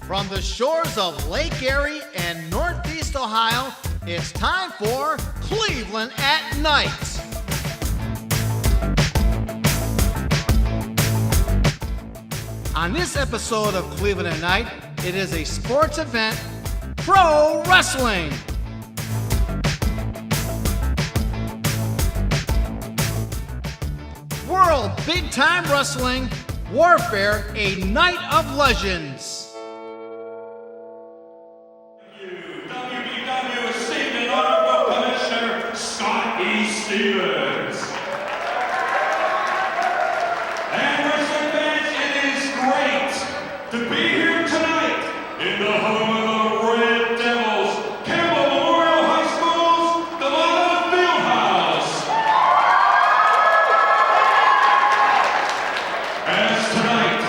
From the shores of Lake Erie and Northeast Ohio, it's time for Cleveland at Night. On this episode of Cleveland at Night, it is a sports event, pro wrestling. World Big Time Wrestling Warfare, a Night of Legends. W.B.W. Stephen Honorable Commissioner Scott E. Stevens. And wrestling fans, it is great to be here tonight in the home of the Red Devils, Campbell Memorial High School's W.B.W. Fieldhouse. As tonight,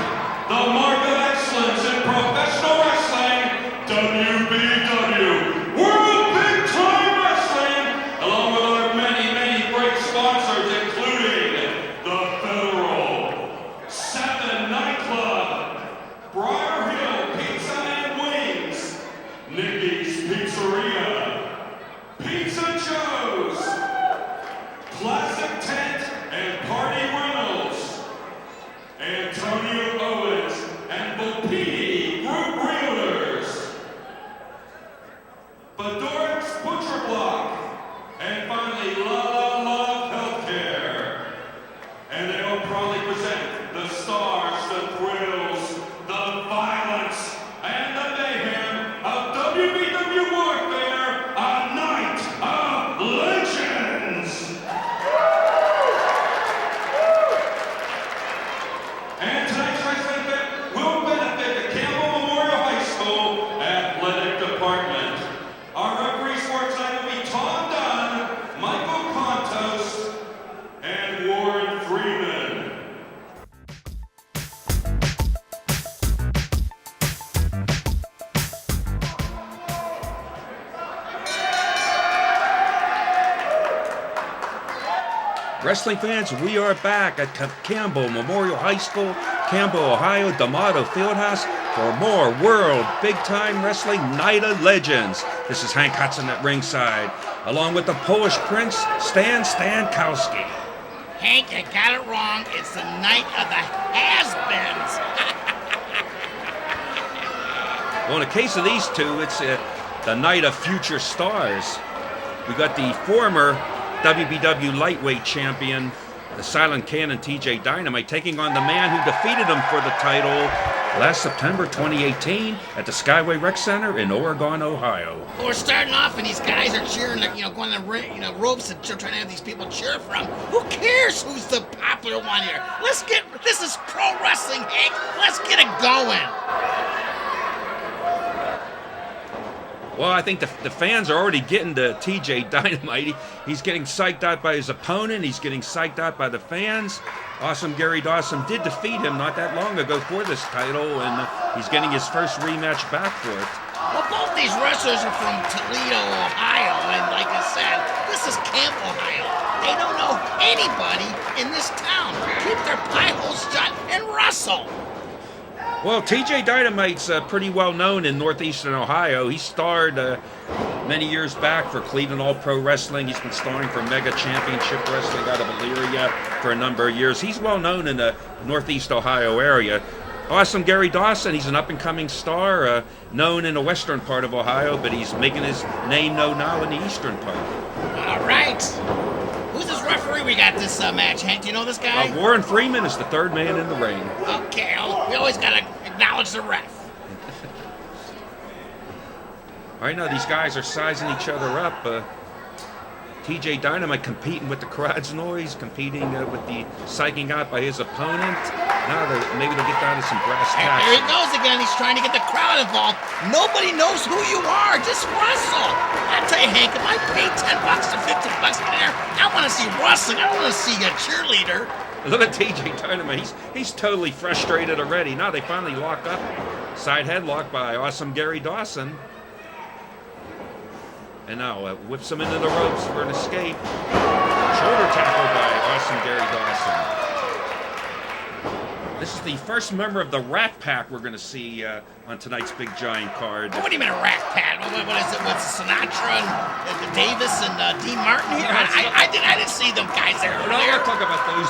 the mark of excellence in professional wrestling, W.B.W. World Big Time Wrestling, along with our many great sponsors, including the Federal, 7 Nightclub, Briar Hill Pizza and Wings, Nikki's Pizzeria, Pizza Joe's, Classic Tent and Party Rentals, Antonio Owens and Bopini Group Realtors, Bedoric's Butcher Block, and finally Love Healthcare. And they will proudly present the stars, the thrills, the violence, and the mayhem of W.B.W. Warfare, a Night of Legends. And tonight's wrestling event will benefit the Campbell Memorial High School Athletic Department. Our referees for tonight will be Tom Dunn, Michael Contos, and Warren Freeman. Wrestling fans, we are back at Campbell Memorial High School, Campbell, Ohio, D'Amato Fieldhouse for more World Big Time Wrestling Night of Legends. This is Hank Hudson at ringside, along with the Polish Prince, Stan Stankowski. Hank, you got it wrong. It's the night of the has-beens. Well, in the case of these two, it's the night of future stars. We got the former W.B.W. lightweight champion, the Silent Cannon TJ Dynamite, taking on the man who defeated him for the title last September 2018 at the Skyway Rec Center in Oregon, Ohio. Well, we're starting off, and these guys are cheering, going on the ropes and trying to have these people cheer for them. Who cares who's the popular one here? This is pro wrestling, Hank. Let's get it going. Well, I think the fans are already getting to TJ Dynamite. He's getting psyched out by his opponent. He's getting psyched out by the fans. Awesome Gary Dawson did defeat him not that long ago for this title, and he's getting his first rematch back for it. Well, both these wrestlers are from Toledo, Ohio, and like I said, this is Camp, Ohio. They don't know anybody in this town. Keep their pie holes shut and wrestle. Well, TJ Dynamite's pretty well known in northeastern Ohio. He starred many years back for Cleveland All Pro Wrestling. He's been starring for Mega Championship Wrestling out of Elyria for a number of years. He's well known in the northeast Ohio area. Awesome Gary Dawson, he's an up-and-coming star, known in the western part of Ohio, but he's making his name known now in the eastern part. All right. Who's this referee we got this match, Hank? Do you know this guy? Warren Freeman is the third man in the ring. Okay, we always got to acknowledge the ref. All right, now these guys are sizing each other up. TJ Dynamite competing with the crowd's noise, competing with the psyching out by his opponent. Now maybe they'll get down to some brass tacks. There he goes again. He's trying to get the crowd involved. Nobody knows who you are. Just wrestle. I tell you, Hank, if I pay $10 or $15 to get there, I want to see wrestling. I don't want to see a cheerleader. Look at TJ Dynamite. He's totally frustrated already. Now they finally lock up. Side headlock by Awesome Gary Dawson. And now whips him into the ropes for an escape. Shoulder tackle by Awesome Gary Dawson. This is the first member of the Rat Pack we're going to see on tonight's Big Giant card. What do you mean a Rat Pack? What is it? What's Sinatra and Davis and Dean Martin here? I didn't see them guys there. We're not going to talk about those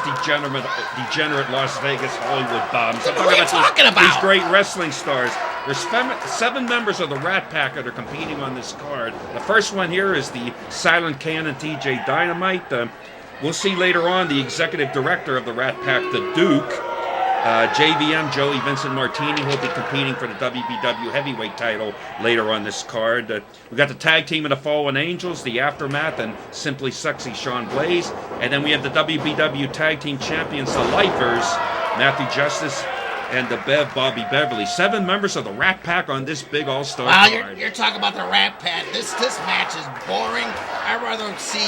degenerate Las Vegas Hollywood bums. What are you talking about? These great wrestling stars. There's 7 members of the Rat Pack that are competing on this card. The first one here is the Silent Cannon TJ Dynamite. We'll see later on the executive director of the Rat Pack, the Duke. JVM, Joey Vincent Martini, will be competing for the W.B.W. heavyweight title later on this card. We got the tag team of the Fallen Angels, the Aftermath, and Simply Sexy Sean Blaze. And then we have the W.B.W. tag team champions, the Lifers, Matthew Justice and the Bev Bobby Beverly. 7 members of the Rat Pack on this big all-star card. You're talking about the Rat Pack. This match is boring. I'd rather see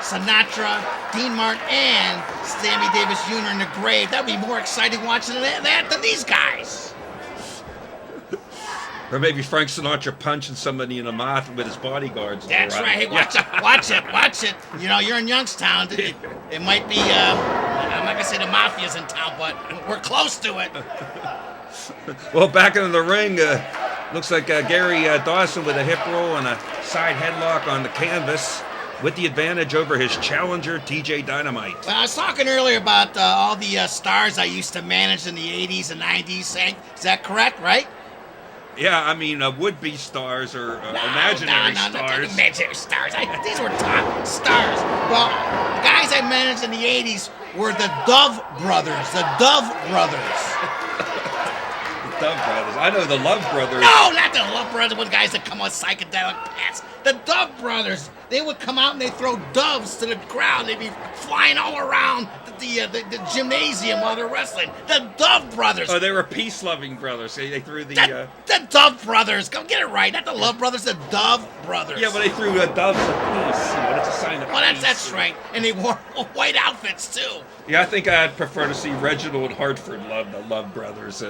Sinatra, Dean Martin, and Sammy Davis Jr. in the grave. That'd be more exciting watching that than these guys. Or maybe Frank Sinatra punching somebody in the mouth with his bodyguards. That's right. Hey, watch it. You know, you're in Youngstown. It might be, I'm not going to say the mafia's in town, but we're close to it. Well, back into the ring, looks like Gary Dawson with a hip roll and a side headlock on the canvas with the advantage over his challenger, TJ Dynamite. Well, I was talking earlier about all the stars I used to manage in the 80s and 90s. Is that correct, right? Yeah, I mean, would-be stars or imaginary stars. No, imaginary stars. These were top stars. Well, the guys I managed in the 80s were the Dove Brothers. The Dove Brothers. The Dove Brothers. I know the Love Brothers. No, not the Love Brothers with guys that come with psychedelic pants. The Dove Brothers. They would come out and they'd throw doves to the crowd. They'd be flying all around the gymnasium while they're wrestling. The Dove Brothers. Oh, they were peace-loving brothers. They threw the Dove Brothers. Go get it right. Not the Love Brothers, the Dove Brothers. Yeah, but they threw doves of peace. That's a sign of peace. That's right. And they wore white outfits, too. Yeah, I think I'd prefer to see Reginald Hartford love the Love Brothers.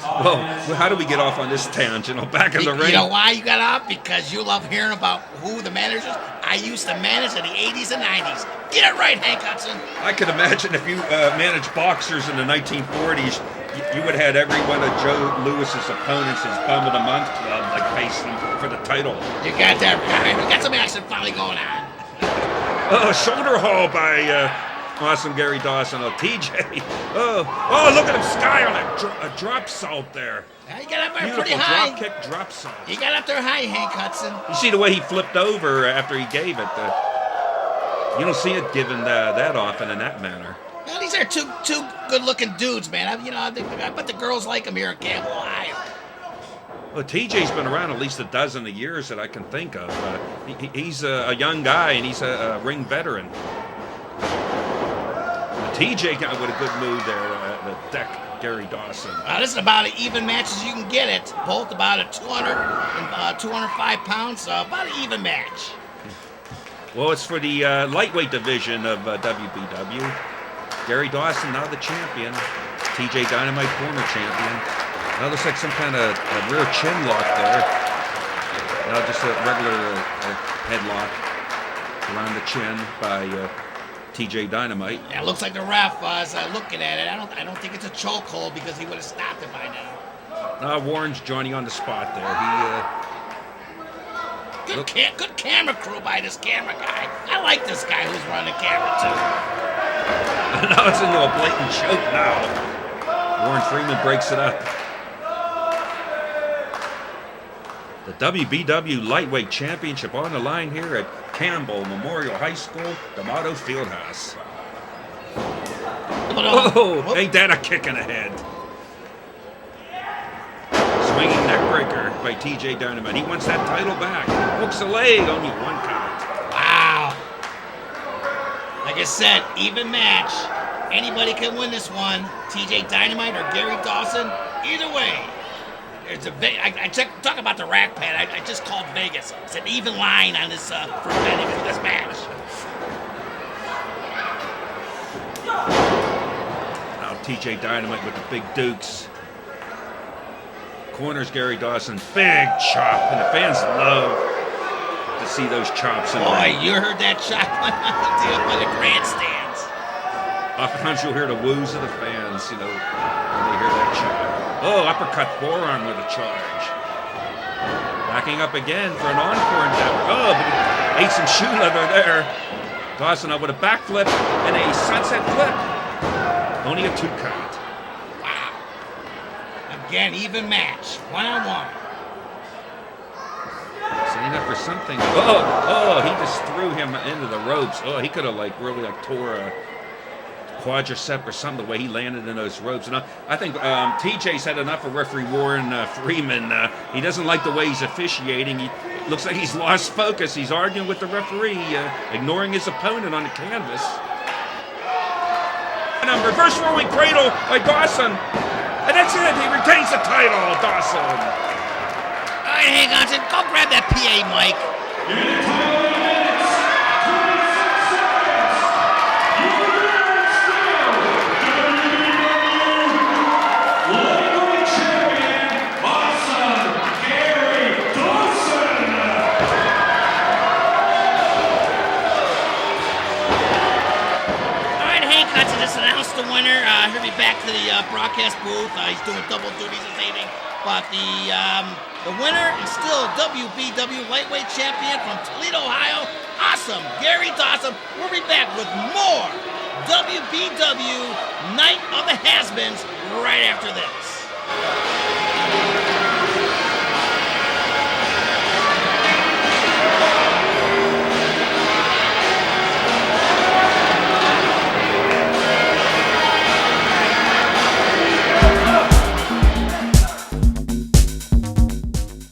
Well, how do we get off on this tangent? Back in the ring. You know why you got off? Because you love hearing about who the managers I used to manage in the 80s and 90s. Get it right, Hank Hudson. I could imagine if you managed boxers in the 1940s, you would have had every one of Joe Lewis's opponents, his Bum of the Month club, like facing for the title. You got that right. We got some action finally going on. Shoulder haul by awesome Gary Dawson. TJ. Oh, look at him sky on a drop salt there. Yeah, he got up there Beautiful pretty high. Drop kick, drop salt. He got up there high, Hank Hudson. You see the way he flipped over after he gave it. You don't see it given that often in that manner. Well, these are two good-looking dudes, man. I bet the girls like him here in Campbell, Ohio. Well, TJ's been around at least a dozen of years that I can think of. He's a young guy, and he's a ring veteran. TJ got with a good move there, the deck Gary Dawson. This is about as even match as you can get it. Both about a 200 and 205 pounds, about an even match. Well, it's for the lightweight division of W.B.W. Gary Dawson, now the champion. TJ Dynamite, former champion. Now looks like some kind of rear chin lock there. Now just a regular headlock around the chin by TJ Dynamite. Yeah, it looks like the ref is looking at it. I don't think it's a chokehold because he would have stopped it by now. Warren's joining on the spot there. Good camera crew by this camera guy. I like this guy who's running the camera too. Now it's into a blatant choke now. Warren Freeman breaks it up. The WBW Lightweight Championship on the line here at Campbell Memorial High School, D'Amato Fieldhouse. Oh, ain't that a kick in the head? Swinging neckbreaker by TJ Dynamite. He wants that title back. Hooks a leg, only one count. Wow. Like I said, even match. Anybody can win this one. TJ Dynamite or Gary Dawson. Either way. Talk about the rack pad. I just called Vegas. It's an even line on this for betting for this match. Now TJ Dynamite with the big dukes. Corners Gary Dawson. Big chop. And the fans love to see those chops in the ring. You heard that shot by the grandstands. Oftentimes you'll hear the woos of the fans, when they hear that chant. Oh, uppercut forearm with a charge. Backing up again for an encore endeavor. Oh, but he ate some shoe leather there. Dawson up with a backflip and a sunset flip. Only a 2 count. Wow. Again, even match. 1-on-1. Setting up for something. Oh, he just threw him into the ropes. Oh, he could have really tore a quadricep or something the way he landed in those ropes. And I think TJ's had enough of referee Warren Freeman. He doesn't like the way he's officiating. He looks like he's lost focus. He's arguing with the referee, ignoring his opponent on the canvas. And a reverse rolling cradle by Dawson. And that's it. He retains the title, Dawson. All right, hang on. Go grab that PA mic. Give me the title in minutes. 26 seconds. Your winner still, W.B.W. Lightweight Champion, my son, Gary Dawson. All right, Hank Hudson just announced the winner. He'll be back to the broadcast booth. He's doing double duties this evening. But the winner is still W.B.W. Lightweight Champion from Toledo, Ohio. Awesome, Gary Dawson. We'll be back with more W.B.W. Night of the Has-Beens right after this.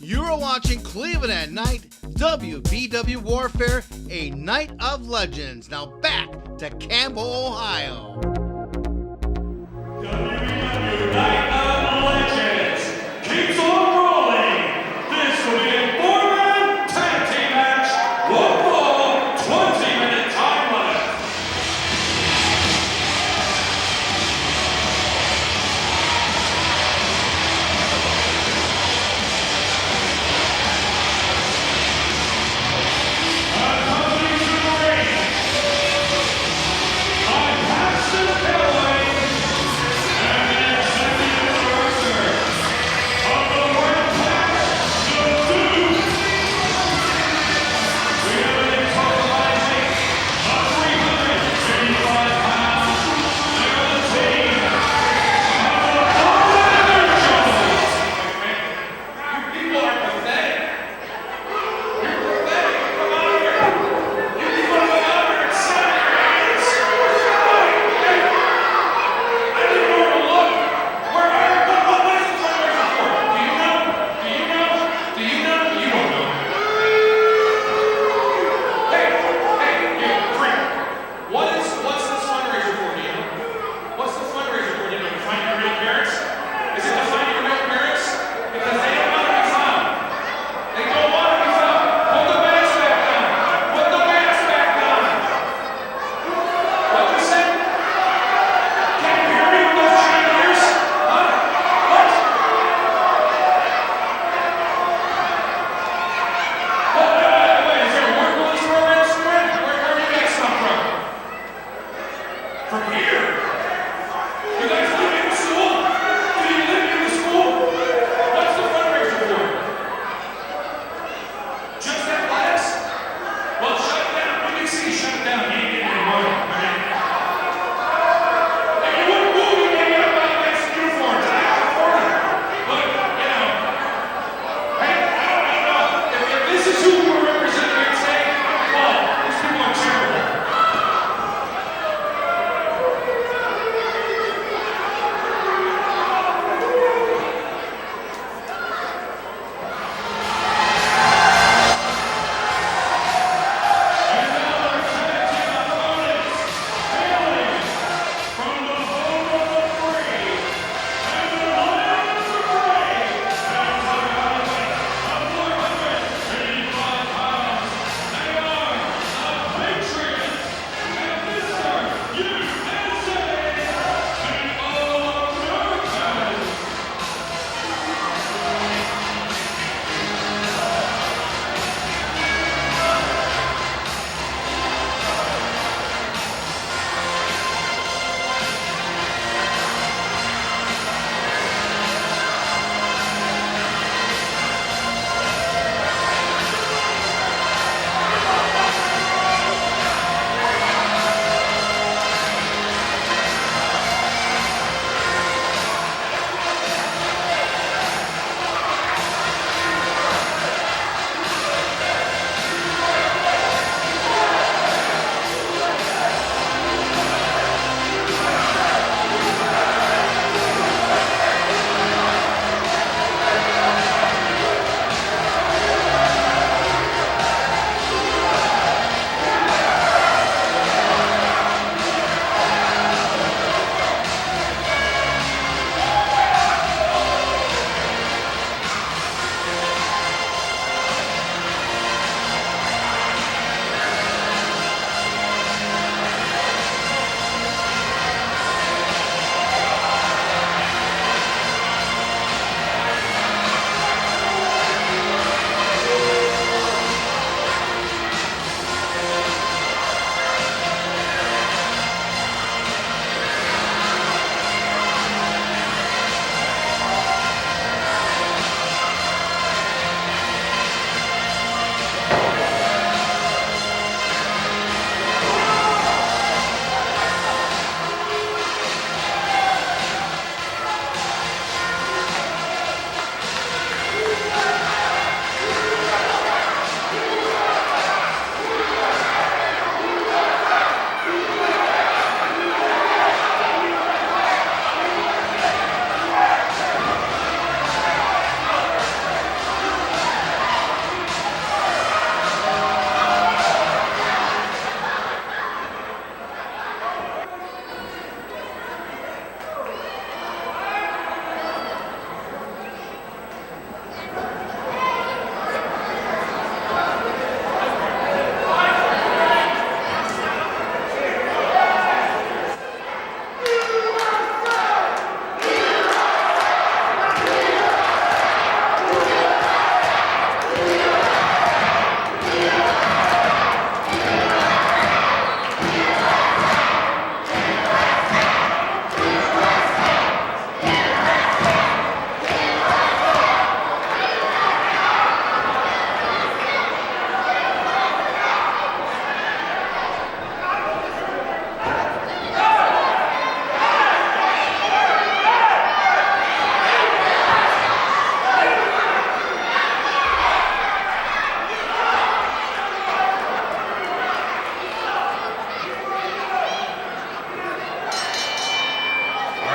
You're watching Cleveland at Night, W.B.W. Warfare, a Night of Legends. Now back to Campbell, Ohio. W.B.W. Night of Legends keeps on rolling. This will be a 4-round tag team match. 1 fall, 20-minute time limit. Accompanying to the ring, by Paxton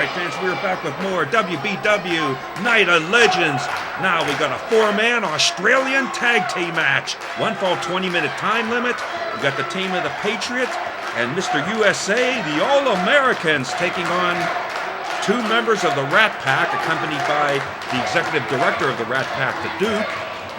right, fans, we're back with more W.B.W. Night of Legends. Now we got a 4-man Australian tag team match. One fall 20-minute time limit. We got the team of the Patriots and Mr. USA, the All-Americans, taking on 2 members of the Rat Pack, accompanied by the executive director of the Rat Pack, the Duke,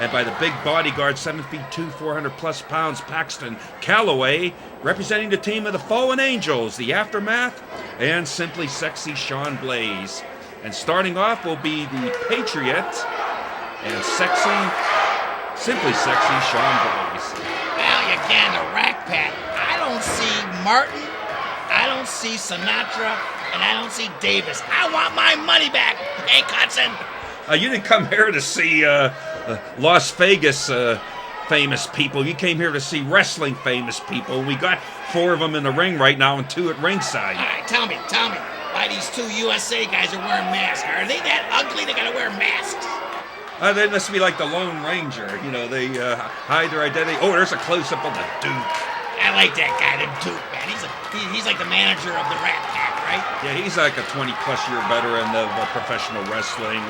and by the big bodyguard, 7 feet 2, 400 plus pounds, Paxton Calloway, representing the team of the Fallen Angels, the Aftermath, and Simply Sexy Sean Blaze. And starting off will be the Patriot and Simply Sexy Sean Blaze. Well, again, the Rat Pack. I don't see Martin, I don't see Sinatra, and I don't see Davis. I want my money back. Hey, Hudson. You didn't come here to see Las Vegas famous people. You came here to see wrestling famous people. We got 4 of them in the ring right now and 2 at ringside. All right, tell me, why these 2 USA guys are wearing masks? Are they that ugly they gotta wear masks? They must be like the Lone Ranger. You know, they hide their identity. Oh, there's a close-up of the Duke. I like that guy, the Duke, man. He's like the manager of the Rat Pack, right? Yeah, he's like a 20-plus year veteran of professional wrestling.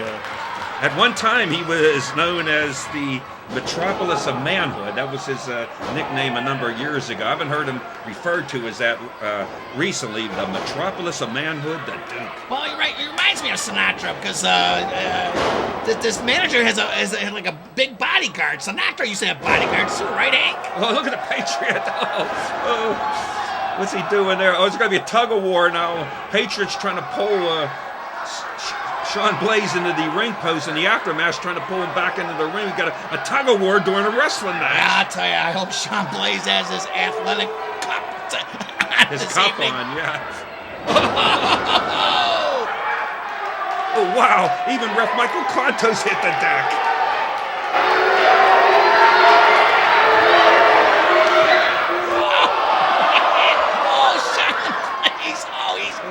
At one time, he was known as the Metropolis of Manhood. That was his nickname a number of years ago. I haven't heard him referred to as that recently. The Metropolis of Manhood, the Duke. Well, you're right. It reminds me of Sinatra because this manager has like a big bodyguard. Sinatra used to have bodyguards too, right, Hank? Oh, look at the Patriot. Oh. What's he doing there? Oh, it's going to be a tug of war now. Patriot's trying to pull Sean Blaze into the ring post, and the Aftermath's trying to pull him back into the ring. We got a tug of war during a wrestling match. Yeah, I'll tell you, I hope Sean Blaze has his athletic cup. His cup evening. On, yeah. Oh, wow. Even Ref Michael Contos hit the deck.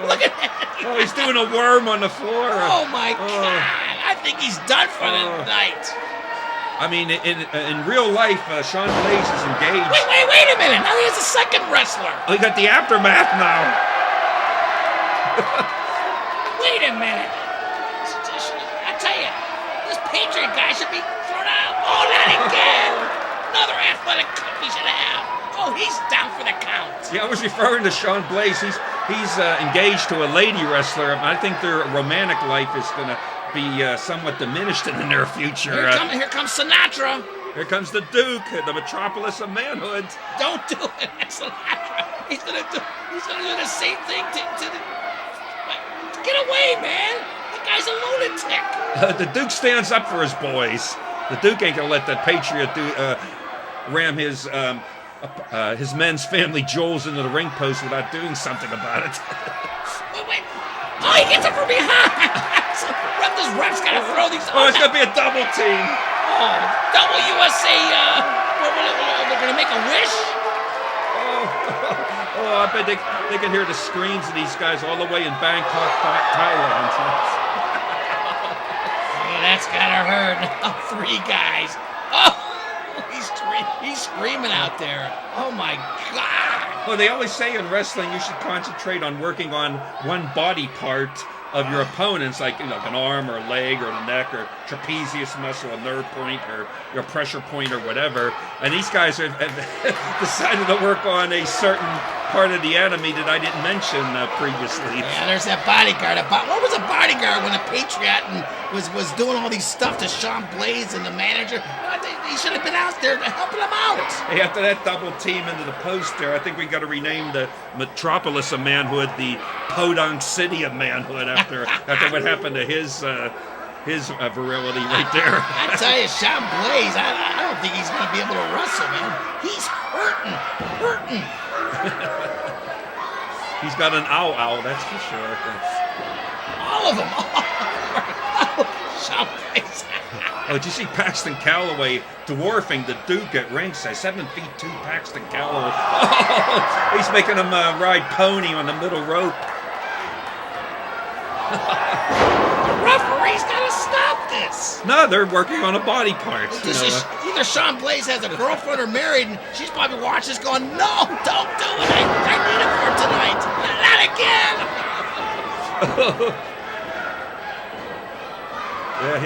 Look at that. Oh, he's doing a worm on the floor. Oh, my God. I think he's done for the night. I mean, in real life, Sean Blaze is engaged. Wait a minute. Now he has a second wrestler. Oh, he got the Aftermath now. Wait a minute. I tell you, this Patriot guy should be thrown out. Oh, not again. Another athletic cup he should have. Oh, he's down for the count. Yeah, I was referring to Sean Blaze. He's engaged to a lady wrestler. I think their romantic life is going to be somewhat diminished in the near future. Here comes Sinatra. Here comes the Duke, the Metropolis of Manhood. Don't do it, Sinatra. He's gonna do the same thing to the. Get away, man! That guy's a lunatic. The Duke stands up for his boys. The Duke ain't gonna let the Patriot ram his men's family jewels into the ring post without doing something about it. Wait. Oh, he gets it from behind. This ref's gotta throw these. Oh, it's gonna be a double team. Oh, double USA. They're gonna make a wish. Oh, I bet they can hear the screams of these guys all the way in Bangkok, Thailand. Oh, that's gotta hurt. Oh, 3 guys. Oh. He's screaming out there. Oh, my God. Well, they always say in wrestling you should concentrate on working on one body part of your opponents, like an arm or a leg or the neck or trapezius muscle, a nerve point or your pressure point or whatever. And these guys have decided to work on a certain part of the anatomy that I didn't mention previously. Yeah, there's that bodyguard. What was a bodyguard when the Patriot was doing all these stuff to Sean Blaze and the manager? He should have been out there helping him out. Hey, after that double team into the post there, I think we got to rename the Metropolis of Manhood the Podunk City of Manhood after what happened to his virility right there. I tell you, Sean Blaze, I don't think he's going to be able to wrestle, man. He's hurting. He's got an ow, that's for sure. All of them. Sean Blaze. Oh, did you see Paxton Calloway dwarfing the Duke at ringside? 7 feet 2 Paxton Calloway. Oh, he's making him ride pony on the middle rope. The referee's got to stop this. No, they're working on a body part. Either Sean Blaze has a girlfriend or married, and she's probably watching this going, no, don't do it. I need it for tonight. Not again. Yeah,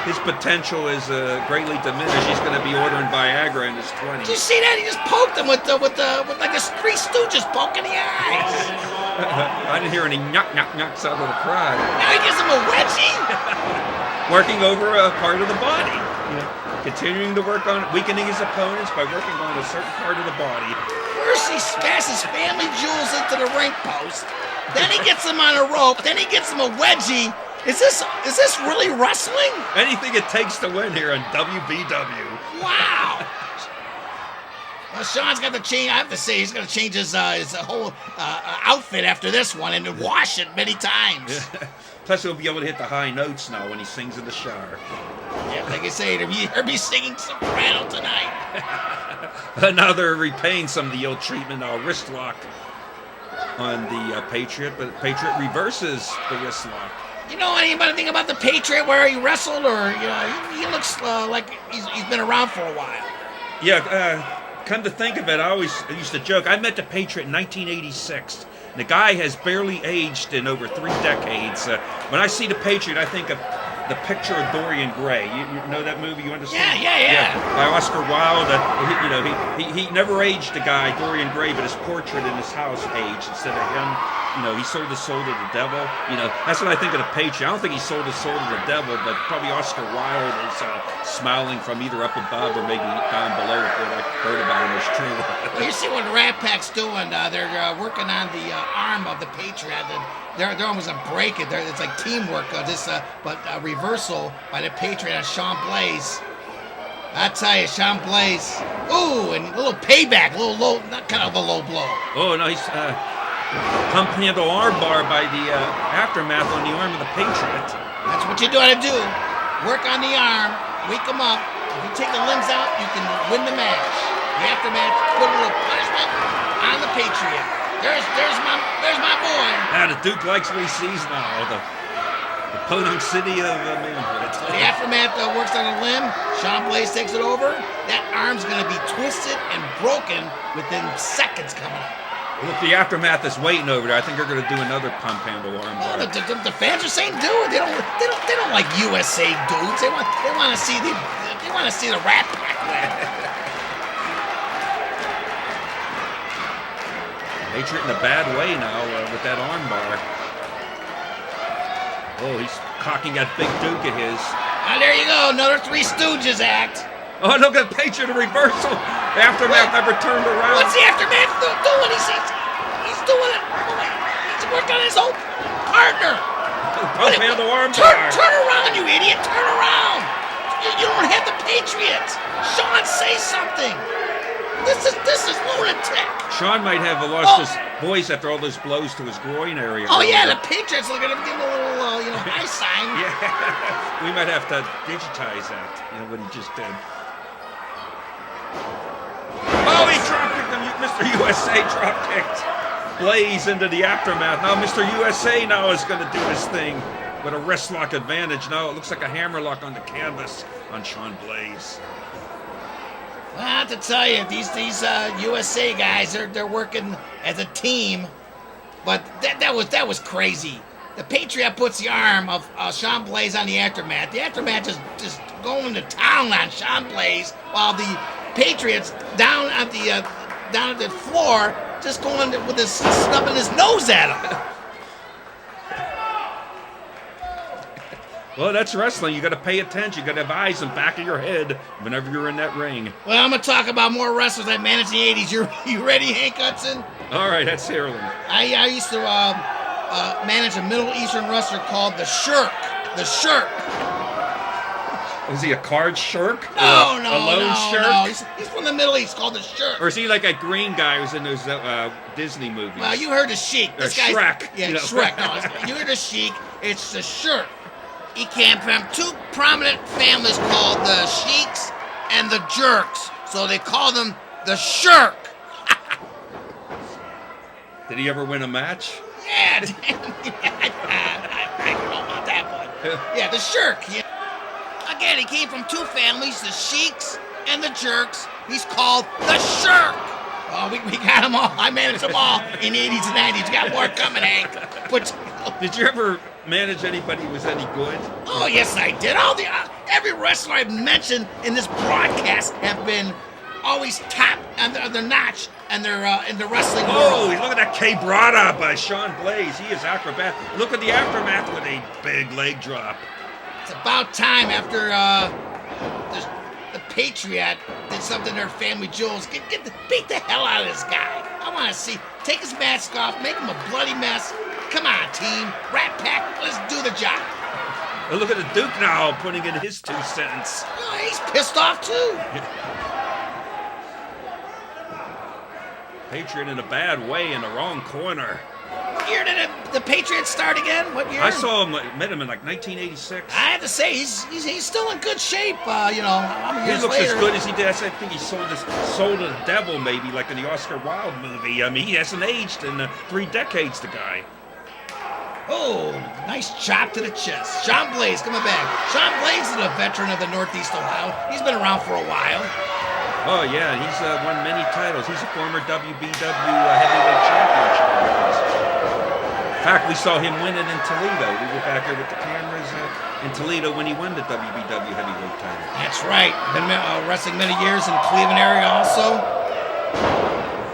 his potential is greatly diminished. He's going to be ordering Viagra in his 20s. Did you see that? He just poked him with like a Three Stooges poke in the eyes. I didn't hear any knocks out of the crowd. Now he gives him a wedgie. Working over a part of the body. Continuing to work on weakening his opponents by working on a certain part of the body. First he smashes family jewels into the ring post. Then he gets him on a rope. Then he gets him a wedgie. Is this really wrestling? Anything it takes to win here on W.B.W. Wow. Well, Sean's got to change. I have to say, he's going to change his whole outfit after this one and wash it many times. Plus, he'll be able to hit the high notes now when he sings in the shower. Yeah, like I say, he'll be singing soprano tonight. Now they're repaying some of the ill treatment. Wrist lock on the Patriot, but Patriot reverses the wrist lock. You know anything about the Patriot, where he wrestled, or he looks like he's been around for a while. Yeah. Come to think of it, I used to joke. I met the Patriot in 1986. The guy has barely aged in over 3 decades. When I see the Patriot, I think of the picture of Dorian Gray. You know that movie? You understand? Yeah. By Oscar Wilde. He never aged the guy, Dorian Gray, but his portrait in his house aged instead of him. He sold his soul to the devil. That's what I think of the Patriot. I don't think he sold his soul to the devil, but probably Oscar Wilde is smiling from either up above or maybe down below if what I heard about him is true. Well, you see what the Rat Pack's doing. They're working on the arm of the Patriot. They're almost going to break it. It's like teamwork. But reversal by the Patriot on Sean Blaze. I tell you, Sean Blaze. Ooh, and a little payback, a little low, not kind of a low blow. Oh, no, he's pump handle arm bar by the aftermath on the arm of the Patriot. That's what you gotta do. Work on the arm, wake him up. If you take the limbs out, you can win the match. The aftermath, put a little punishment on the Patriot. There's my boy. The Duke likes what he sees now. The podunk city of manhood. The aftermath works on a limb. Sean Blaze takes it over. That arm's gonna be twisted and broken within seconds coming up. Well, if the aftermath is waiting over there, I think they're going to do another pump handle arm bar. The fans are saying do it. They don't like USA dudes. They want to see the Rat Pack win. Patriot in a bad way now with that arm bar. Oh, he's cocking that big Duke of his. There you go, another Three Stooges act. Oh, look at Patriot, a reversal. The aftermath never turned around. What's the aftermath doing? He's doing it. He's working on his own partner. Pump handle arm bar. Turn around, you idiot. Turn around. You don't have the Patriot. Sean, say something. This is lunatic. Sean might have lost his voice after all those blows to his groin area. Oh, yeah, the Patriot's looking at him, give him a little, high sign. Yeah, we might have to digitize that, what he just did. Oh, he drop-kicked him. Mr. USA drop-kicked Blaze into the aftermath. Now Mr. USA now is going to do his thing with a wrist lock advantage. Now it looks like a hammer lock on the canvas on Sean Blaze. Well, I have to tell you, these USA guys, they're working as a team, but that was crazy. The Patriot puts the arm of Sean Blaze on the aftermath. The aftermath just going to town on Sean Blaze, while the Patriots down at the floor just going with his snubbing his nose at him. Well, that's wrestling. You got to pay attention. You got to have eyes in the back of your head whenever you're in that ring. Well, I'm gonna talk about more wrestlers I managed in the '80s. You ready, Hank Hudson? All right, that's Ireland. I used to manage a Middle Eastern wrestler called the Shirk. The Shirk. Is he a card shirk? No, a lone shirk? No. He's from the Middle East, called the Shirk. Or is he like a green guy who's in those Disney movies? Well, you heard the Sheik. This guy's Shrek. Yeah, Shrek. No, you heard the Sheik. It's the Shirk. He came from 2 prominent families called the Sheiks and the Jerks. So they call them the Shirk. Did he ever win a match? Yeah, I don't know about that one. Yeah, the Shirk. Yeah. Again, he came from 2 families, the Sheiks and the Jerks. He's called the Shirk. Oh, we got them all. I managed them all in the 80s and 90s. We got more coming, Hank. But Did you ever manage anybody who was any good? oh, yes, I did. All the every wrestler I've mentioned in this broadcast have been always top on their notch and they're in the wrestling Oh, world. look at that K-Brada by Sean Blaze. He is acrobat. Look at the aftermath with a big leg drop. It's about time after the Patriot did something to their family jewels. Beat the hell out of this guy. I want to see. Take his mask off. Make him a bloody mess. Come on, team. Rat Pack. Let's do the job. Oh, look at the Duke now putting in his 2 cents. Oh, he's pissed off too. Patriot in a bad way in the wrong corner. What year did the Patriots start again? What year? I saw him, met him in like 1986. I have to say, he's still in good shape. You know, how many He years looks later? as good as he did. I think he sold to the devil, maybe, like in the Oscar Wilde movie. I mean, he hasn't aged in 3 decades, the guy. Oh, nice chop to the chest. Sean Blaze coming back. Sean Blaze is a veteran of the Northeast Ohio. He's been around for a while. Oh, yeah, he's won many titles. He's a former W.B.W. heavyweight champion. In fact, we saw him win it in Toledo. We were back there with the cameras in Toledo when he won the W.B.W. heavyweight title. That's right. Been wrestling many years in the Cleveland area also.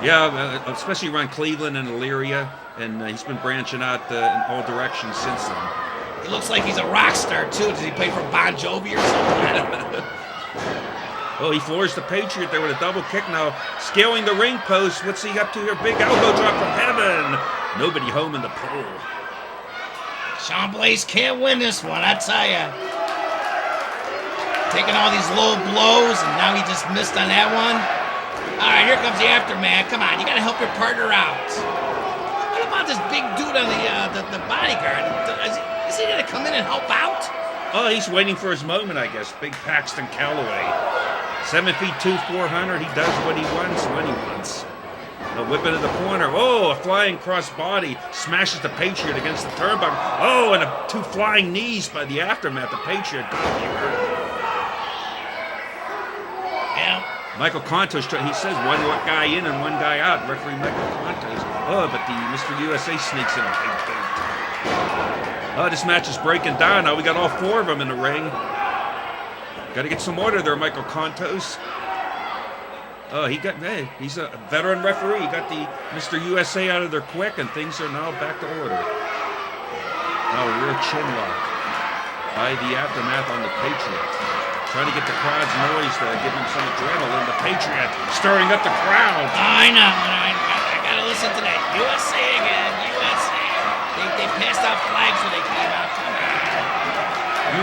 Yeah, especially around Cleveland and Elyria, and he's been branching out in all directions since then. He looks like he's a rock star, too. Does he play for Bon Jovi or something? I don't know. Oh, he floors the Patriot there with a double kick now. Scaling the ring post. What's he up to here? Big elbow drop from heaven. Nobody home in the pole. Sean Blaze can't win this one, I tell ya. Taking all these low blows, and now he just missed on that one. All right, here comes the aftermath. Come on, you got to help your partner out. What about this big dude on the bodyguard? Is he going to come in and help out? Oh, he's waiting for his moment, I guess. Big Paxton Calloway. 7 feet 2, 400. He does what he wants when he wants. A whip into the corner. Oh, a flying cross body smashes the Patriot against the turnbuckle. Oh, and 2 flying knees by the aftermath. The Patriot got to be hurt. Yeah. Michael Contos, he says one guy in and one guy out. Referee Michael Contos. Oh, but the Mr. USA sneaks in a big boot. Oh, this match is breaking down. Now we got all 4 of them in the ring. Got to get some order there, Michael Contos. Oh, he's a veteran referee. He got the Mr. USA out of there quick, and things are now back to order. Now a rear chin lock by the aftermath on the Patriot. Trying to get the crowd's noise to give him some adrenaline. The Patriot stirring up the crowd. I know. I got to listen to that. USA again. USA. They passed out flags when they came out tonight.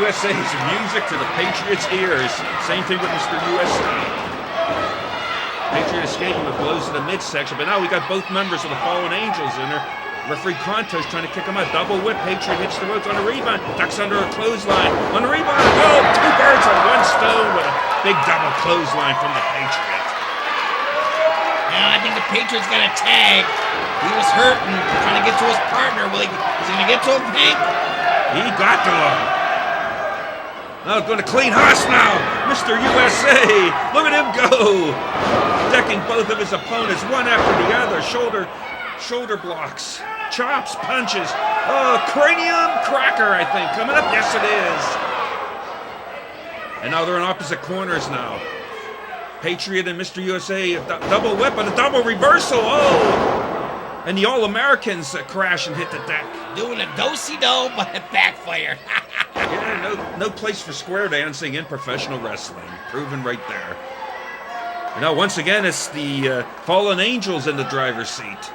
USA's music to the Patriots' ears. Same thing with Mr. USA. Patriot escaping with blows to the midsection, but now we got both members of the Fallen Angels in there. Referee Contos trying to kick him out. Double whip. Patriot hits the ropes on a rebound. Ducks under a clothesline. On the rebound. Oh, 2 birds on 1 stone with a big double clothesline from the Patriot. Now, I think the Patriot's got a tag. He was hurting, trying to get to his partner. Is he going to get to him, Hank? He got to him. Now going to clean house now. Mr. USA. Look at him go. Decking both of his opponents one after the other. Shoulder blocks. Chops, punches. Cranium cracker, I think. Coming up. Yes, it is. And now they're in opposite corners now. Patriot and Mr. USA, double whip and a double reversal. Oh! And the All-Americans crash and hit the deck. Doing a do-si-do, but it backfired. Yeah, no place for square dancing in professional wrestling. Proven right there. And now, once again, it's the Fallen Angels in the driver's seat.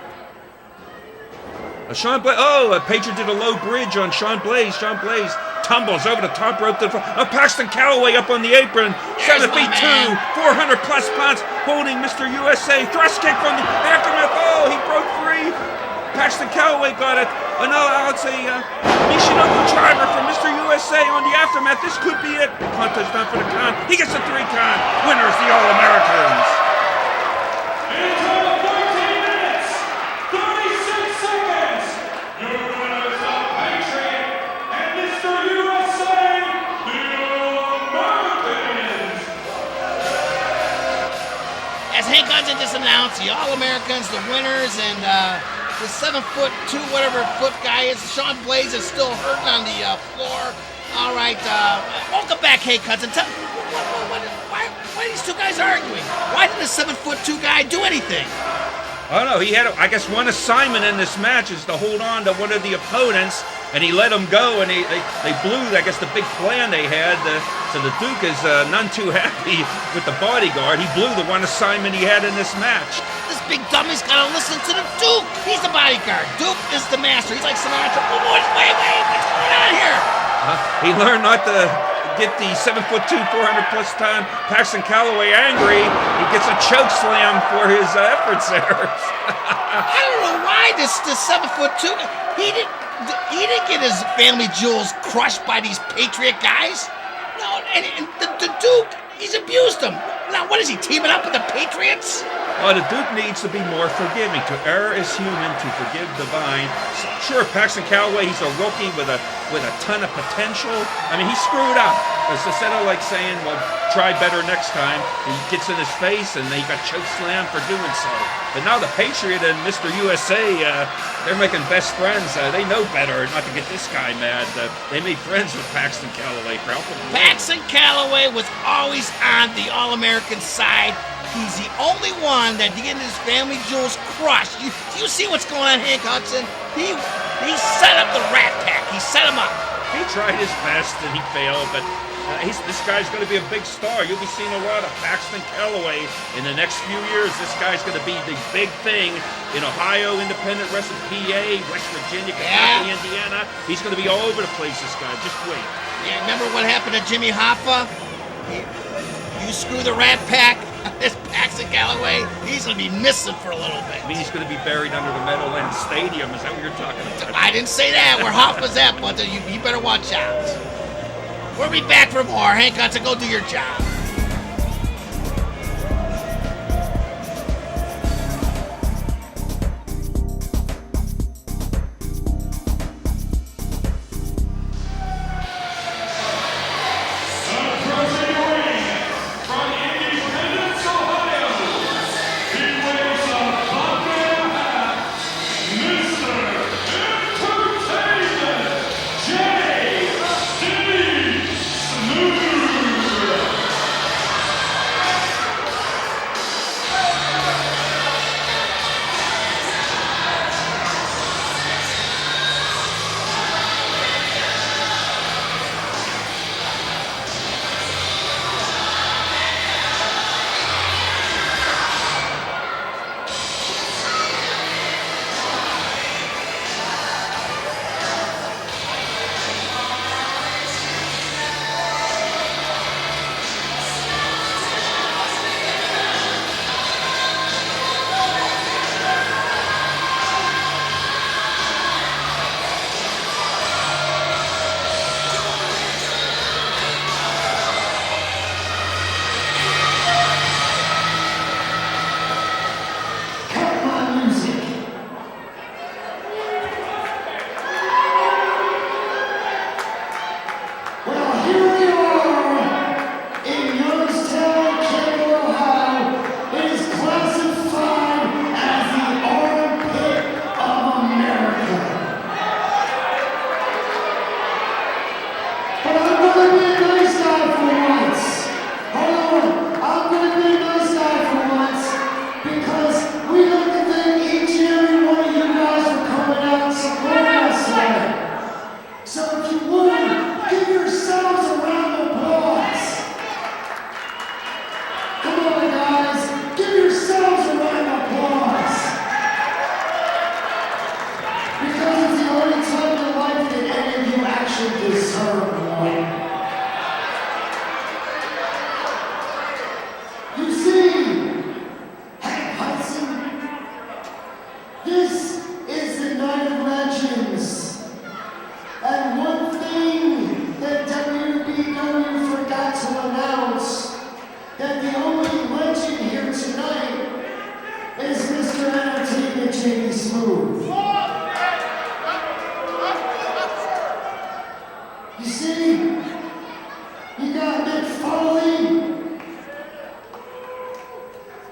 Patriot did a low bridge on Sean Blaze. Sean Blaze tumbles over the top rope. Paxton Calloway up on the apron. 7 feet 2, 400 plus pounds, holding Mr. USA. Thrust kick from the aftermath. Oh, he broke free. Paxton Calloway got it. Now it's a Nishinobu driver from Mr. USA on the aftermath. This could be it. Conta's down for the count. He gets a 3 count. Winners, the All-Americans. Into the 14 minutes, 36 seconds. Your winners, the Patriot and Mr. USA, the Americans. As Hank Hudson just announced the All-Americans, the winners, and the 7'2", whatever foot guy is. Sean Blaze is still hurting on the floor. All right, welcome back, Hank Hudson. Tell me, why are these two guys arguing? Why did the 7'2" guy do anything? Oh no, he had, I guess, one assignment in this match is to hold on to one of the opponents, and he let him go, and they blew, I guess, the big plan they had. So the Duke is none too happy with the bodyguard. He blew the one assignment he had in this match. This big dummy's gotta listen to the Duke. He's the bodyguard. Duke is the master. He's like Sinatra. Oh, wait, what's going on here? He learned not to get the 7'2", 400-plus ton Paxton Calloway angry. He gets a choke slam for his efforts there. I don't know why this 7'2", he didn't get his family jewels crushed by these Patriot guys. No, and the Duke, he's abused them. Now, what is he, teaming up with the Patriots? Oh, the Duke needs to be more forgiving. To err is human, to forgive divine. Sure, Paxton Calloway, he's a rookie with a ton of potential. I mean, he screwed up. Instead of like saying, well, try better next time, he gets in his face and he got choke slammed for doing so. But now the Patriot and Mr. USA, they're making best friends. They know better not to get this guy mad. They made friends with Paxton Calloway. Paxton Calloway was always on the All-American side. He's the only one that getting his family jewels crushed. You see what's going on, Hank Hudson? He set up the Rat Pack. He set him up. He tried his best and he failed, but this guy's going to be a big star. You'll be seeing a lot of Paxton Calloway in the next few years. This guy's going to be the big thing in Ohio, independent wrestling, PA, West Virginia, Kentucky, Indiana. He's going to be all over the place, this guy. Just wait. Yeah, remember what happened to Jimmy Hoffa? You screw the Rat Pack, this Paxton Calloway, he's going to be missing for a little bit. I mean, he's going to be buried under the Meadowlands Stadium. Is that what you're talking about? I didn't say that. Where Hoffa's at, but you better watch out. We'll be back for more. Hank Hudson, go do your job.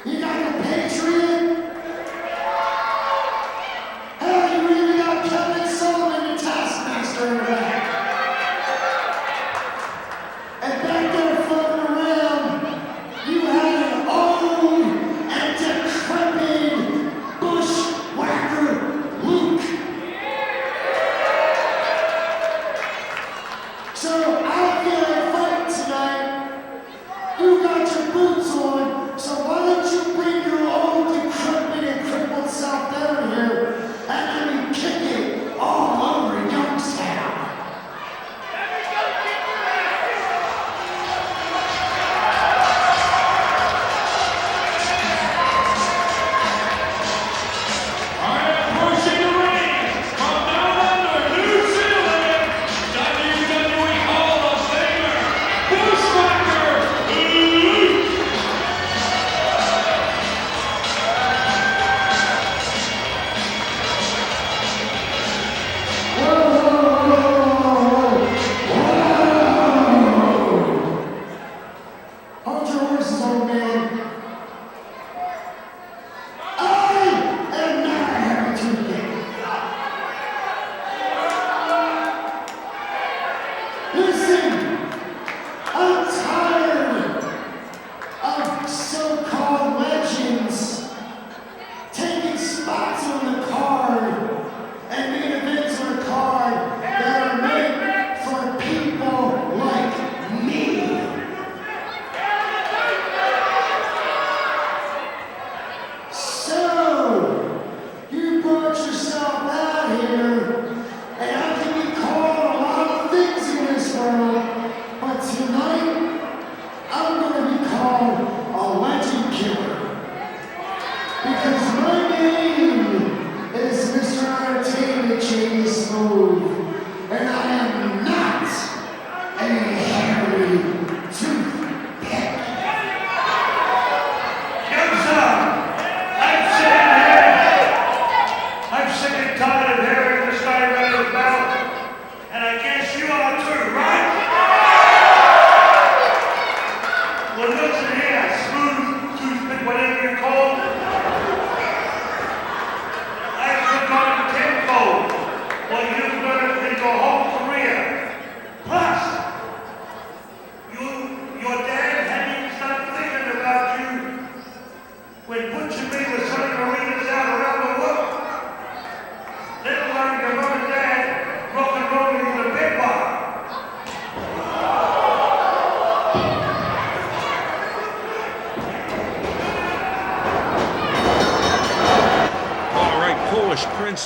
You got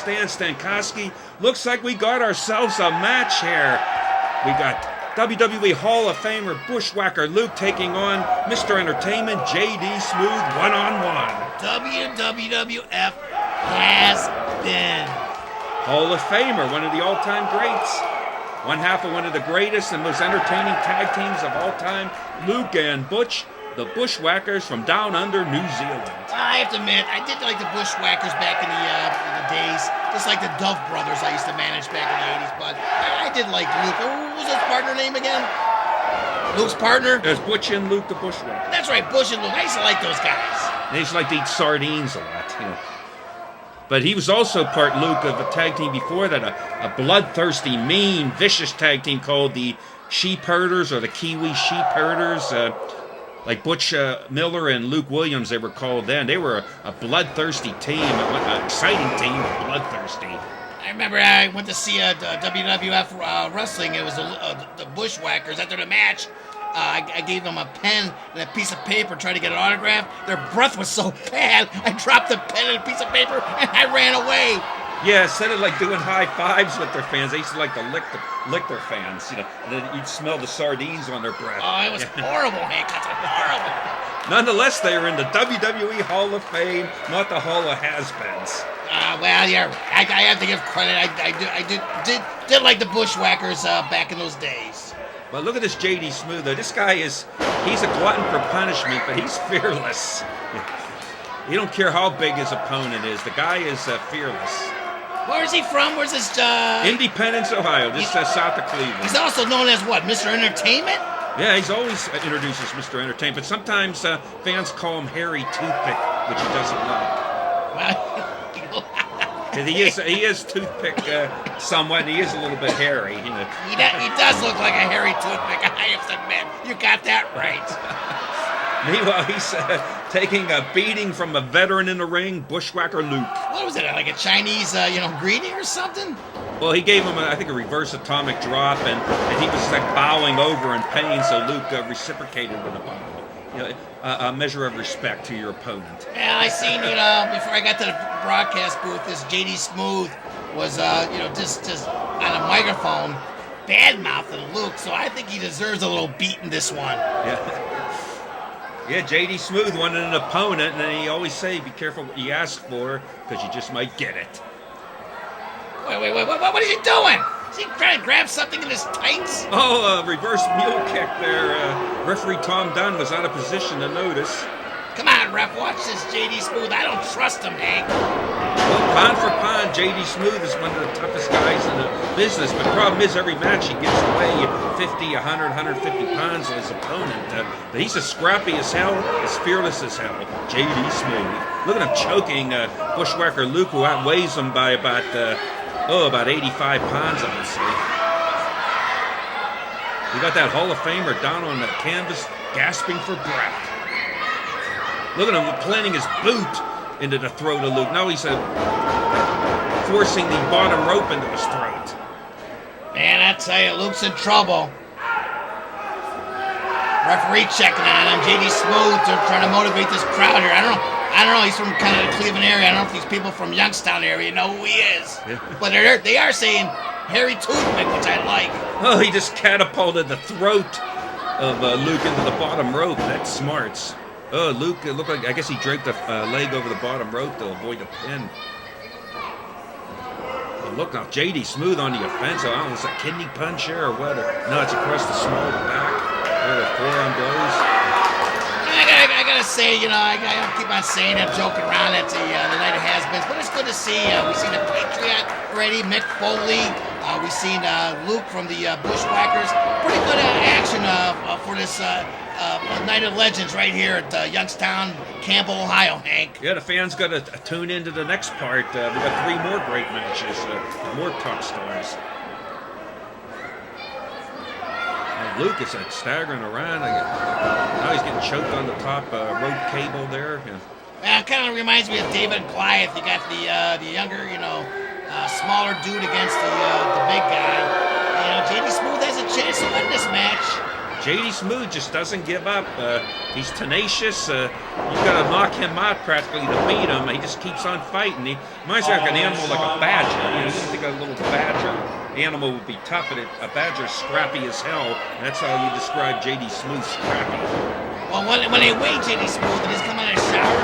Stan Stankoski. Looks like we got ourselves a match here. We got WWE Hall of Famer Bushwhacker Luke taking on Mr. Entertainment JD Smooth one-on-one. WWF has been. Hall of Famer, one of the all-time greats. One half of one of the greatest and most entertaining tag teams of all time, Luke and Butch, the Bushwhackers from down under New Zealand. I have to admit, I did like the Bushwhackers back in the days, just like the Dove Brothers I used to manage back in the 80s, but I did like Luke. What was his partner name again? Luke's partner? There's Butch and Luke the Bushwhackers. That's right, Bush and Luke. I used to like those guys. They used to like to eat sardines a lot, you know. But he was also part, Luke, of a tag team before that, a bloodthirsty, mean, vicious tag team called the Sheep Herders or the Kiwi Sheep Herders. Like Butch Miller and Luke Williams, they were called then. They were a bloodthirsty team, an exciting team, bloodthirsty. I remember I went to see WWF wrestling. It was the Bushwhackers. After the match, I gave them a pen and a piece of paper, tried to get an autograph. Their breath was so bad, I dropped the pen and a piece of paper, and I ran away. Yeah, instead of like doing high fives with their fans, they used to like to lick their fans, you know, and then you'd smell the sardines on their breath. Oh, it was horrible, Hank. That's horrible. Nonetheless, they are in the WWE Hall of Fame, not the Hall of Has-Beens. Well, yeah, I have to give credit. I did like the Bushwhackers back in those days. But look at this JD Smooth, though. This guy he's a glutton for punishment, but he's fearless. You don't care how big his opponent is. The guy is fearless. Where is he from? Where's his, Independence, Ohio, just south of Cleveland. He's also known as what, Mr. Entertainment? Yeah, he's always introduced as Mr. Entertainment, but sometimes fans call him Harry Toothpick, which he doesn't like. Well, He is toothpick somewhat, and he is a little bit hairy. You know. He does look like a hairy toothpick, I have to admit. You got that right. Meanwhile, he's taking a beating from a veteran in the ring, Bushwhacker Luke. What was it, like a Chinese, greeting or something? Well, he gave him, I think, a reverse atomic drop, and he was like bowing over in pain, so Luke reciprocated with a bow. You know, a measure of respect to your opponent. Yeah, I seen, before I got to the broadcast booth, this JD Smooth was, just on a microphone, bad-mouthing Luke, so I think he deserves a little beat in this one. Yeah, JD Smooth wanted an opponent, and then he always say, be careful what you ask for, because you just might get it. Wait, what is he doing? Is he trying to grab something in his tights? Oh, reverse mule kick there. Referee Tom Dunn was out of position to notice. Come on, ref, watch this JD Smooth. I don't trust him, Hank. Well, pound for pound, JD Smooth is one of the toughest guys in the business, but the problem is every match he gives away 50, 100, 150 pounds on his opponent. But he's as scrappy as hell, as fearless as hell. JD Smooth. Look at him choking Bushwhacker Luke, who outweighs him by about 85 pounds, I would say. We got that Hall of Famer down on the canvas, gasping for breath. Look at him planting his boot into the throat of Luke. Now he's forcing the bottom rope into his throat. Man, I tell you, Luke's in trouble. Referee checking on him. JD Smooth, they're trying to motivate this crowd here. I don't know. He's from kind of the Cleveland area. I don't know if these people from Youngstown area know who he is. Yeah. But they are saying Harry Toothpick, which I like. Oh, he just catapulted the throat of Luke into the bottom rope. That's smarts. Oh, Luke, it looked like, I guess he draped a leg over the bottom rope to avoid the pin. Oh, look now, JD Smooth on the offensive. I don't know, is it a kidney punch here or what? No, it's across the small of the back. There, the forearm blows. I gotta say, I keep on saying I'm joking around at the night of has-beens, but it's good to see. We've seen the Patriot already, Mick Foley. We've seen Luke from the Bushwhackers. Pretty good action for this Night of Legends right here at Youngstown, Campbell, Ohio, Hank. Yeah, the fans got to tune into the next part. We got 3 more great matches, more top stars. Luke is staggering around. Now he's getting choked on the top rope cable there. Yeah, it kind of reminds me of David and Goliath. You got the younger, smaller dude against the big guy. JD Smooth has a chance to win this match. JD Smooth just doesn't give up. He's tenacious. You've got to knock him out practically to beat him. He just keeps on fighting. He reminds me like an animal like a badger. You think a little badger animal would be tough, but a badger's scrappy as hell. And that's how you describe JD Smooth, scrappy. Well, when they weigh JD Smooth, did he come out of the shower?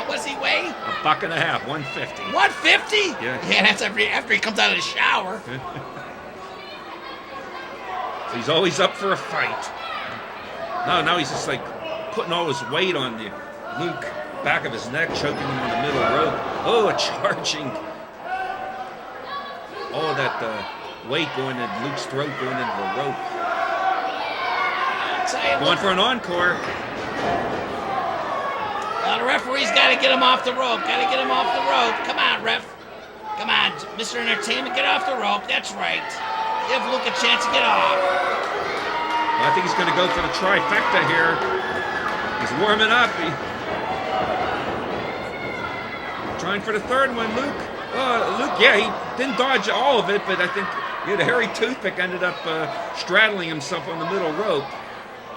What does he weigh? $1.50, 150. 150? Yeah. Yeah, that's after he comes out of the shower. So he's always up for a fight. Now he's just like putting all his weight on the Luke back of his neck, choking him on the middle rope. Oh, charging. All that weight going in Luke's throat, going into the rope. Going for an encore. Well, the referee's got to get him off the rope. Come on, ref. Come on, Mr. Entertainment, get off the rope. That's right. Give Luke a chance to get off. Well, I think he's going to go for the trifecta here. He's warming up. Trying for the third one, Luke. Luke, yeah, he didn't dodge all of it, but I think the hairy toothpick ended up straddling himself on the middle rope.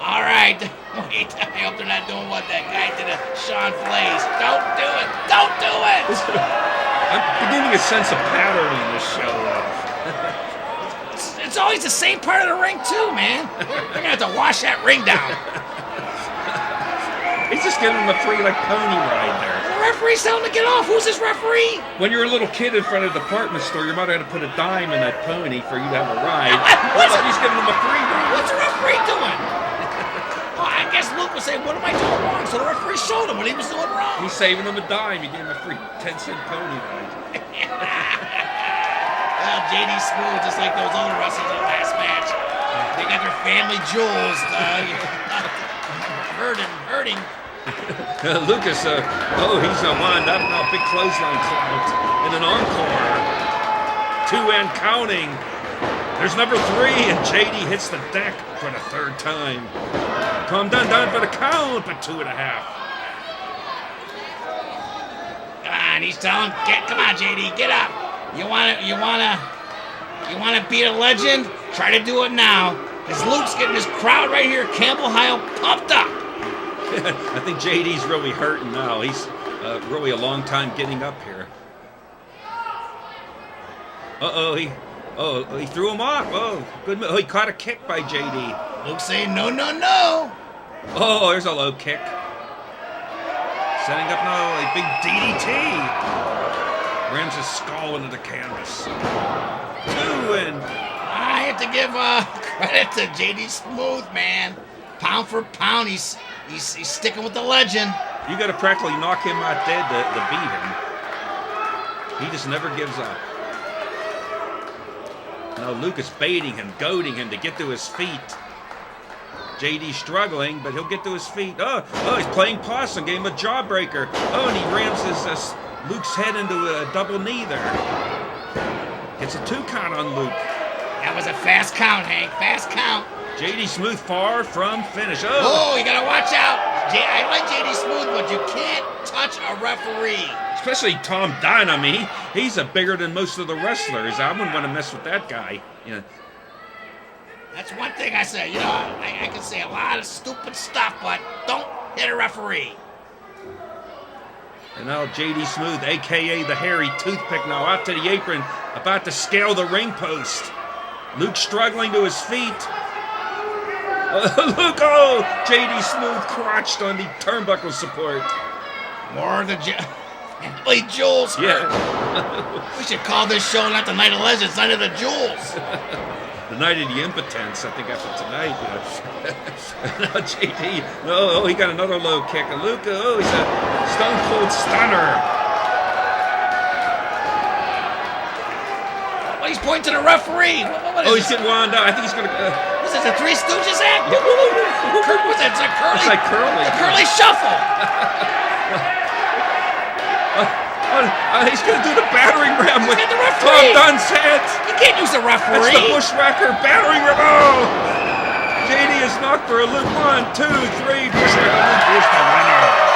All right. Wait, I hope they're not doing what that guy did to Sean Blaze. Don't do it. Don't do it. I'm beginning to sense a pattern in this show. It's always the same part of the ring, too, man. They're going to have to wash that ring down. He's just giving him a free, pony ride there. The referee's telling him to get off. Who's this referee? When you're a little kid in front of the department store, your mother had to put a dime in that pony for you to have a ride. He's giving him a free ride. What's the referee doing? Well, I guess Luke was saying, what am I doing wrong? So the referee showed him what he was doing wrong. He's saving him a dime. He gave him a free 10-cent pony ride. Well, JD Smooth, just like those other wrestlers in the last match, they got their family jewels hurting. Lucas, he's wound up now. Big clothesline clout and an encore. 2 and counting. There's number 3, and JD hits the deck for the 3rd time. Come down for the count, but 2.5. Come on, he's telling, come on, JD, get up. You wanna beat a legend? Try to do it now. Because Luke's getting his crowd right here, Campbell, Ohio, pumped up. I think JD's really hurting now. He's really a long time getting up here. He threw him off. Oh, good move. Oh, he caught a kick by JD. Luke saying no. Oh, there's a low kick. Setting up now a big DDT. Rams his skull into the canvas. 2 and... I have to give credit to JD Smooth, man. Pound for pound, he's sticking with the legend. You got to practically knock him out dead to beat him. He just never gives up. Now Luke is baiting him, goading him to get to his feet. JD struggling, but he'll get to his feet. Oh, he's playing possum, gave him a jawbreaker. Oh, and he rams his Luke's head into a double knee there. Gets a 2 count on Luke. That was a fast count, Hank. Fast count. JD Smooth far from finish. Oh, you gotta watch out. I like JD Smooth, but you can't touch a referee. Especially Tom Dunn. I mean, he's bigger than most of the wrestlers. I wouldn't want to mess with that guy. You know. That's one thing I say. I can say a lot of stupid stuff, but don't hit a referee. And now JD Smooth, a.k.a. the hairy toothpick, now out to the apron, about to scale the ring post. Luke struggling to his feet. Luke, JD Smooth crotched on the turnbuckle support. More of the family jewels. Yeah. We should call this show not the Night of Legends, Night of the Jewels. The night of the impotence, I think, after tonight. Now JD, he got another low kick. And Luke, he's a stone cold stunner. Well, he's pointing to the referee. What is he's getting wound up. I think he's going to... Was it the Three Stooges act? Yeah. Was that Curly? It's like Curly. The Curly Shuffle. He's going to do the battering ram with the Tom referee. Dunn's head. You can't use a referee. That's the Bushwhacker battering ram. Oh! JD is knocked for a loop. 1, 2, 3. Bushwhacker Luke is the winner.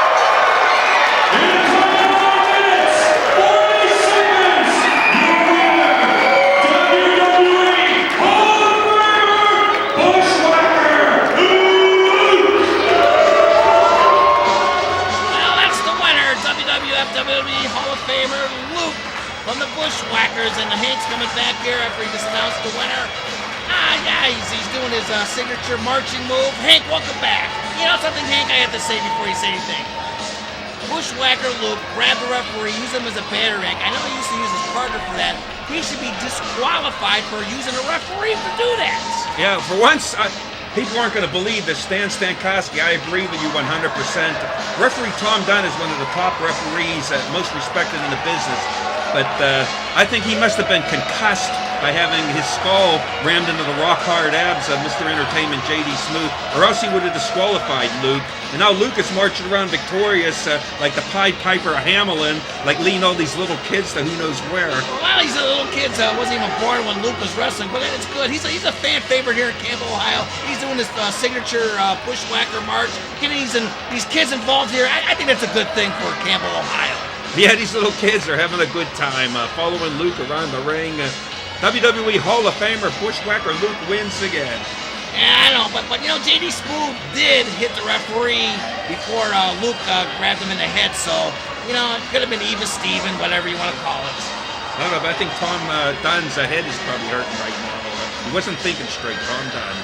WWE Hall of Famer, Bushwhacker announced the winner. Yeah, he's doing his signature marching move. Hank, welcome back. You know something, Hank, I have to say before you say anything. Bushwhacker Luke grabbed the referee, used him as a batter rank. I know he used to use his partner for that. He should be disqualified for using a referee to do that. Yeah, for once, people aren't going to believe this. Stan Stankowski, I agree with you 100%. Referee Tom Dunn is one of the top referees, most respected in the business. But I think he must have been concussed by having his skull rammed into the rock-hard abs of Mr. Entertainment J.D. Smoot, or else he would have disqualified Luke. And now Luke is marching around victorious like the Pied Piper of Hamelin, like leading all these little kids to who knows where. Well, these little kids wasn't even born when Luke was wrestling, but it's good. He's a fan favorite here in Campbell, Ohio. He's doing his signature Bushwhacker march, getting these kids involved here. I think that's a good thing for Campbell, Ohio. Yeah, these little kids are having a good time following Luke around the ring. WWE Hall of Famer Bushwhacker Luke wins again. Yeah, I know, but you know, J.D. Smoot did hit the referee before Luke grabbed him in the head, so, you know, it could have been even Steven, whatever you want to call it. I don't know, but I think Tom Dunn's head is probably hurting right now. He wasn't thinking straight, Tom Dunn.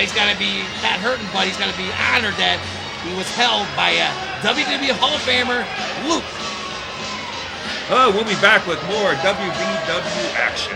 He's got to be, not hurting, but he's got to be honored that he was held by WWE Hall of Famer Luke. Oh, we'll be back with more W.B.W. action.